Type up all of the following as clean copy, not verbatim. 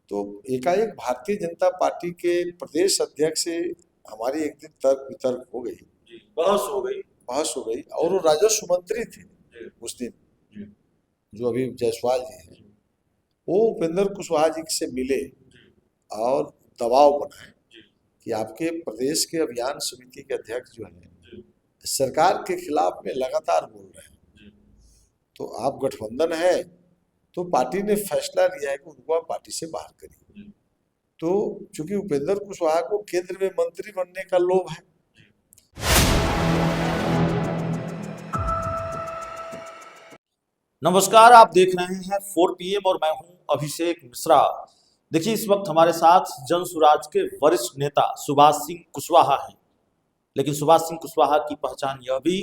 तो एकाएक भारतीय जनता पार्टी के प्रदेश अध्यक्ष से हमारी एक दिन तर्क वितर्क हो गई, बहस हो गई और वो राजस्व मंत्री थे उस दिन, जो अभी जायसवाल जी हैं, वो उपेंद्र कुशवाहा जी से मिले और दबाव बनाए कि आपके प्रदेश के अभियान समिति के अध्यक्ष जो हैं सरकार के खिलाफ में लगातार बोल रहे हैं, तो आप गठबंधन है तो पार्टी ने फैसला लिया है कि उनको आप पार्टी से बाहर करिए। तो चूंकि उपेंद्र कुशवाहा को केंद्र में मंत्री बनने का लोभ है, नमस्कार, आप देख रहे हैं 4 PM और मैं हूं अभिषेक मिश्रा। देखिए, इस वक्त हमारे साथ जन सुराज के वरिष्ठ नेता सुभाष सिंह कुशवाहा हैं। लेकिन सुभाष सिंह कुशवाहा की पहचान यह भी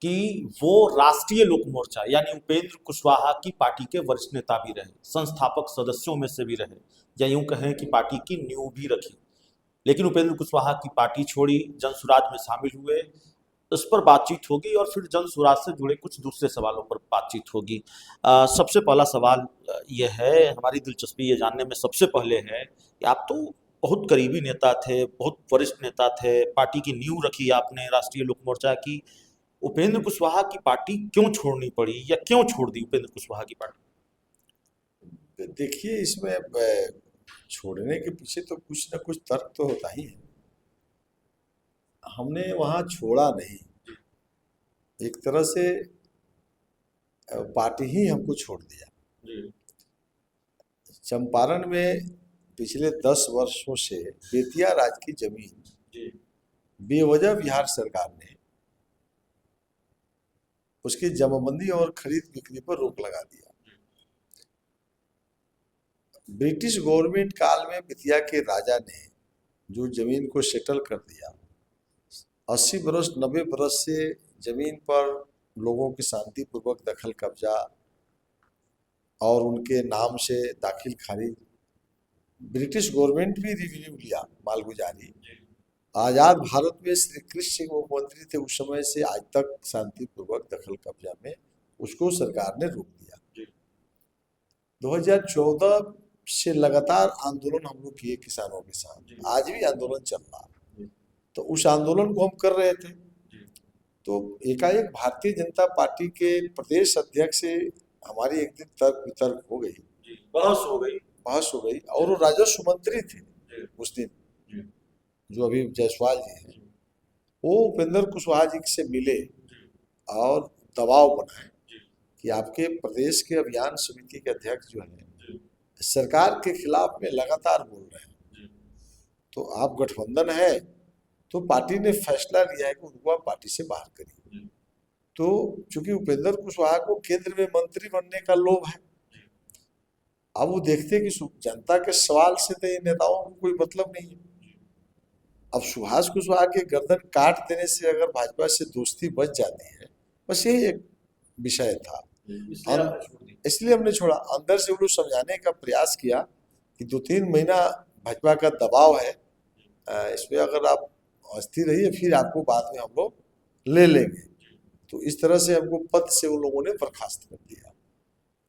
कि वो राष्ट्रीय लोक मोर्चा यानी उपेंद्र कुशवाहा की पार्टी के वरिष्ठ नेता भी रहे, संस्थापक सदस्यों में से भी रहे, या यूं कहें कि पार्टी की नींव भी रखी। लेकिन उपेंद्र कुशवाहा की पार्टी छोड़ी, जन सुराज में शामिल हुए, उस पर बातचीत होगी और फिर जन सुराज से जुड़े कुछ दूसरे सवालों पर बातचीत होगी। सबसे पहला सवाल यह है, हमारी दिलचस्पी ये जानने में सबसे पहले है कि आप तो बहुत करीबी नेता थे, बहुत वरिष्ठ नेता थे, पार्टी की नींव रखी आपने राष्ट्रीय लोक मोर्चा की। उपेंद्र कुशवाहा की पार्टी क्यों छोड़नी पड़ी या क्यों छोड़ दी उपेंद्र कुशवाहा की पार्टी? देखिए इसमें छोड़ने के पीछे तो कुछ ना कुछ तर्क तो होता ही है। हमने वहां छोड़ा नहीं, एक तरह से पार्टी ही हमको छोड़ दिया। चंपारण में पिछले 10 वर्षों से बेतिया राज की जमीन बेवजह बिहार सरकार ने उसकी जमाबंदी और खरीद बिक्री पर रोक लगा दिया। ब्रिटिश गवर्नमेंट काल में बेतिया के राजा ने जो जमीन को सेटल कर दिया, 80 बरस 90 बरस से जमीन पर लोगों की शांतिपूर्वक दखल कब्जा और उनके नाम से दाखिल खारिज, ब्रिटिश गवर्नमेंट भी रिव्यू लिया मालगुजारी। आज़ाद भारत में श्री कृष्ण सिंह मुख्यमंत्री थे उस समय से आज तक शांतिपूर्वक दखल कब्जा में, उसको सरकार ने रोक दिया। 2014 से लगातार आंदोलन हम लोग किए किसानों के साथ, आज भी आंदोलन चल रहा है। तो उस आंदोलन को हम कर रहे थे, तो एकाएक भारतीय जनता पार्टी के प्रदेश अध्यक्ष से हमारी एक दिन तर्क वितर्क हो गई, बहस हो गई और वो राजस्व मंत्री थे उस दिन, जो अभी जायसवाल जी हैं, वो उपेंद्र कुशवाहा जी से मिले और दबाव बनाए कि आपके प्रदेश के अभियान समिति के अध्यक्ष जो हैं सरकार के खिलाफ में लगातार बोल रहे हैं, तो आप गठबंधन है तो पार्टी ने फैसला लिया है कि उनको आप पार्टी से बाहर करिए। तो चूंकि उपेंद्र कुशवाहा को केंद्र में मंत्री बनने का लोभ है, अब वो देखते कि जनता के सवाल से तो ये नेताओं को कोई मतलब नहीं है। अब सुभाष कुशवाहा के गर्दन काट देने से अगर भाजपा से दोस्ती बच जाती है, बस यही एक विषय था, इसलिए हमने छोड़ा। अंदर से वो लोग समझाने का प्रयास किया कि 2-3 महीना भाजपा का दबाव है, इसमें अगर आप अस्थिर रहिए फिर आपको बाद में हम लोग ले लेंगे। तो इस तरह से हमको पद से उन लोगों ने बर्खास्त कर दिया,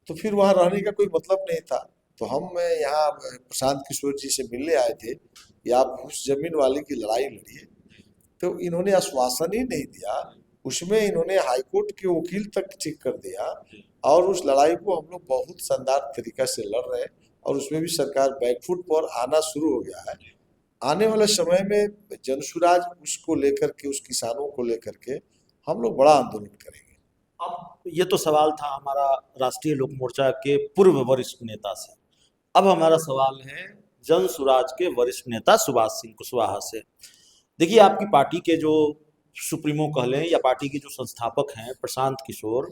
तो फिर वहां रहने का कोई मतलब नहीं था। तो हम यहाँ प्रशांत किशोर जी से मिलने आए थे कि आप उस जमीन वाले की लड़ाई लड़िए, तो इन्होंने आश्वासन ही नहीं दिया। उसमें इन्होंने हाईकोर्ट के वकील तक ठीक कर दिया और उस लड़ाई को हम लोग बहुत शानदार तरीका से लड़ रहे हैं और उसमें भी सरकार बैकफुट पर आना शुरू हो गया है। आने वाले समय में जनसुराज उसको लेकर के, उस किसानों को लेकर के हम लोग बड़ा आंदोलन करेंगे। अब ये तो सवाल था हमारा राष्ट्रीय लोक मोर्चा के पूर्व वरिष्ठ नेता से। अब हमारा सवाल है जन सुराज के वरिष्ठ नेता सुभाष सिंह कुशवाहा से। देखिए, आपकी पार्टी के जो सुप्रीमो कह लें या पार्टी के जो संस्थापक हैं प्रशांत किशोर,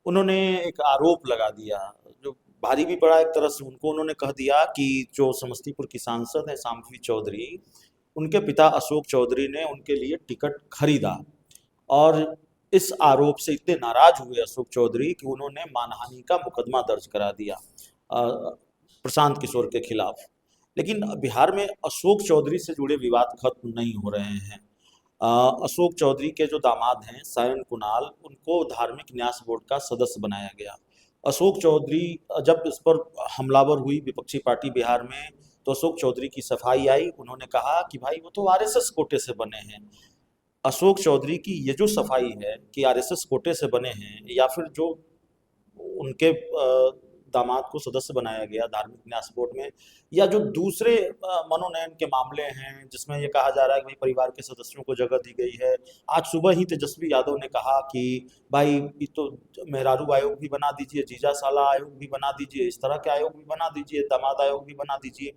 उन्होंने एक आरोप लगा दिया जो भारी भी पड़ा एक तरह से उनको। उन्होंने कह दिया कि जो समस्तीपुर की सांसद है शाम्भवी चौधरी, उनके पिता अशोक चौधरी ने उनके लिए टिकट खरीदा और इस आरोप से इतने नाराज हुए अशोक चौधरी कि उन्होंने मानहानि का मुकदमा दर्ज करा दिया प्रशांत किशोर के खिलाफ। लेकिन बिहार में अशोक चौधरी से जुड़े विवाद खत्म नहीं हो रहे हैं। अशोक चौधरी के जो दामाद हैं सायन कुणाल, उनको धार्मिक न्यास बोर्ड का सदस्य बनाया गया अशोक चौधरी जब इस पर हमलावर हुई विपक्षी पार्टी बिहार में, तो अशोक चौधरी की सफाई आई। उन्होंने कहा कि भाई वो तो आरएसएस कोटे से बने हैं। अशोक चौधरी की ये जो सफाई है कि आरएसएस कोटे से बने हैं, या फिर जो उनके दामाद को सदस्य बनाया गया धार्मिक न्यास बोर्ड में, या जो दूसरे मनोनयन के मामले हैं जिसमें ये कहा जा रहा है कि भाई परिवार के सदस्यों को जगह दी गई है। आज सुबह ही तेजस्वी यादव ने कहा कि भाई ये तो मेहरारू आयोग भी बना दीजिए, जीजा साला आयोग भी बना दीजिए, इस तरह के आयोग भी बना दीजिए, दामाद आयोग भी बना दीजिए।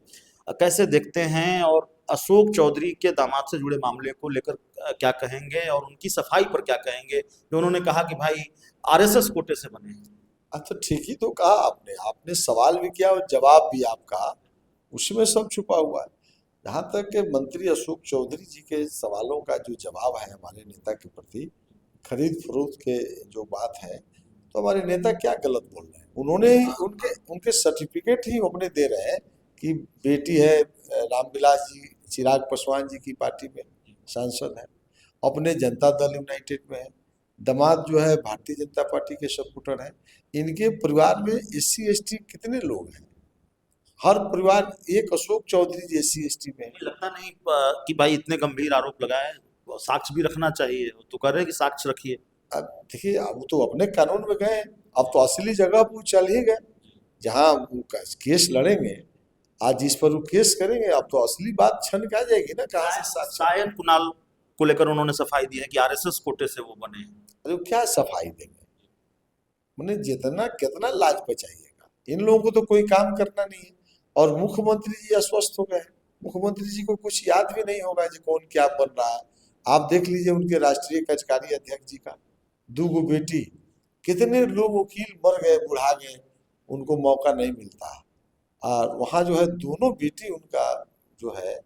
कैसे देखते हैं, और अशोक चौधरी के दामाद से जुड़े मामले को लेकर क्या कहेंगे, और उनकी सफाई पर क्या कहेंगे जो उन्होंने कहा कि भाई आरएसएस कोटे से बने हैं? अच्छा, ठीक ही तो कहा आपने। आपने सवाल भी किया और जवाब भी आपका, उसमें सब छुपा हुआ है। जहाँ तक कि मंत्री अशोक चौधरी जी के सवालों का जो जवाब है हमारे नेता के प्रति, खरीद फरोख्त के जो बात है, तो हमारे नेता क्या गलत बोल रहे हैं? उन्होंने उनके उनके सर्टिफिकेट ही अपने दे रहे हैं कि बेटी है रामविलास जी, चिराग पासवान जी की पार्टी में सांसद है, अपने जनता दल यूनाइटेड में है, दामाद जो है भारतीय जनता पार्टी के सपोर्टर हैं। इनके परिवार में एससी एसटी कितने लोग हैं? हर परिवार, एक अशोक चौधरी जी एससी एसटी में है। लगता नहीं कि भाई इतने गंभीर आरोप लगाए, साक्ष्य भी रखना चाहिए। तो कह रहे हैं कि साक्ष्य रखिए। अब देखिए, अब तो अपने कानून में गए, अब तो असली जगह पर चल ही गए जहाँ वो केस लड़ेंगे। आज जिस पर वो केस करेंगे, अब तो असली बात छन के आ जाएगी ना, कहाँ से साक्ष्य। सायन कुणाल को लेकर उन्होंने सफाई दी है कि आरएसएस कोटे से वो बने हैं। अरे वो क्या सफाई देंगे? मैंने जितना कितना लाज बचाइएगा, इन लोगों को तो कोई काम करना नहीं है। और मुख्यमंत्री जी अस्वस्थ हो गए, मुख्यमंत्री जी को कुछ याद भी नहीं होगा जो कौन क्या बन रहा है। आप देख लीजिए उनके राष्ट्रीय कार्यकारी अध्यक्ष जी का 2 बेटी, कितने लोग वकील मर गए, बुढ़ा गए, उनको मौका नहीं मिलता। और वहाँ जो है दोनों बेटी उनका जो है,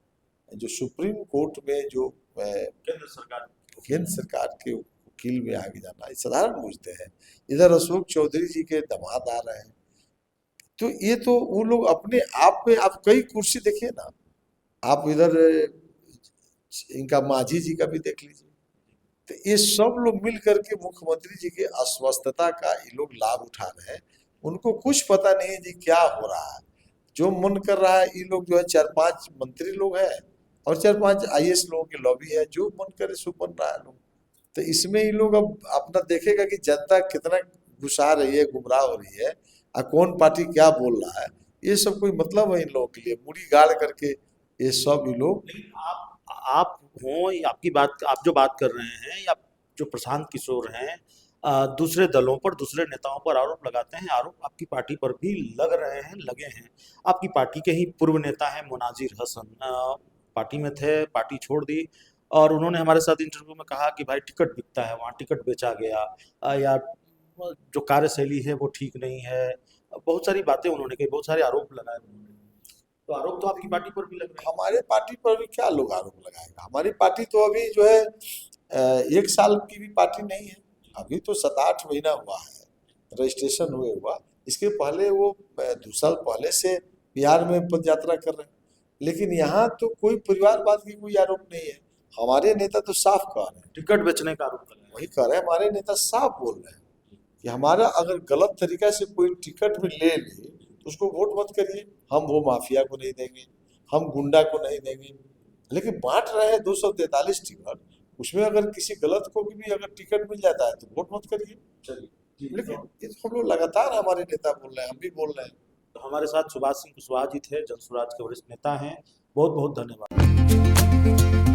जो सुप्रीम कोर्ट में जो केंद्र सरकार के वकील में आगे जाना साधारण बुझते हैं। इधर अशोक चौधरी जी के दामाद आ रहे हैं, तो ये तो वो लोग अपने आप में। आप कई कुर्सी देखिए ना, आप इधर इनका मांझी जी का भी देख लीजिए, तो ये सब लोग मिल करके मुख्यमंत्री जी की अस्वस्थता का ये लोग लाभ उठा रहे हैं। उनको कुछ पता नहीं है जी क्या हो रहा है, जो मन कर रहा है। ये लोग जो है 4-5 मंत्री लोग हैं और 4-5 आईएएस लोगों की लॉबी है, जो मन करे सो बन रहा है लोग। तो इसमें ये लोग अब अपना देखेगा कि जनता कितना गुस्सा रही है, गुमराह हो रही है, और कौन पार्टी क्या बोल रहा है। ये सब कोई मतलब है इन लोगों के लिए? मुड़ी गाड़ करके ये सब ये लोग। आप हो, आपकी बात, आप जो बात कर रहे हैं, या जो प्रशांत किशोर हैं, दूसरे दलों पर, दूसरे नेताओं पर आरोप लगाते हैं। आरोप आपकी पार्टी पर भी लग रहे हैं, लगे हैं। आपकी पार्टी के ही पूर्व नेता हैं मुनाजिर हसन, पार्टी में थे, पार्टी छोड़ दी, और उन्होंने हमारे साथ इंटरव्यू में कहा कि भाई टिकट बिकता है, वहाँ टिकट बेचा गया, या जो कार्यशैली है वो ठीक नहीं है। बहुत सारी बातें उन्होंने कही, बहुत सारे आरोप लगाए उन्होंने। तो आरोप तो आपकी पार्टी पर भी लग रहे हैं। हमारे पार्टी पर भी क्या लोग आरोप लगाएगा? हमारी पार्टी तो अभी जो है 1 साल की भी पार्टी नहीं है, अभी तो 7-8 महीना हुआ है रजिस्ट्रेशन हुए हुआ। इसके पहले वो 2 साल पहले से बिहार में पद यात्रा कर रहे हैं, लेकिन यहाँ तो कोई परिवारवाद की कोई आरोप नहीं है। हमारे नेता तो साफ कह रहे हैं, टिकट बेचने का आरोप लग रहा है। वही कह रहे हैं, हमारे नेता साफ बोल रहे हैं कि हमारा अगर गलत तरीका से कोई टिकट भी ले ले तो उसको वोट मत करिए, हम वो माफिया को नहीं देंगे, हम गुंडा को नहीं देंगे। लेकिन बांट रहे हैं 243 टिकट, उसमें अगर किसी गलत को भी अगर टिकट मिल जाता है तो वोट मत करिए। चलिए, लेकिन ये तो हम लोग लगातार हमारे नेता बोल रहे हैं, हम भी बोल रहे हैं। तो हमारे साथ सुभाष सिंह कुशवाहा जी थे, जनसुराज के वरिष्ठ नेता हैं। बहुत बहुत धन्यवाद।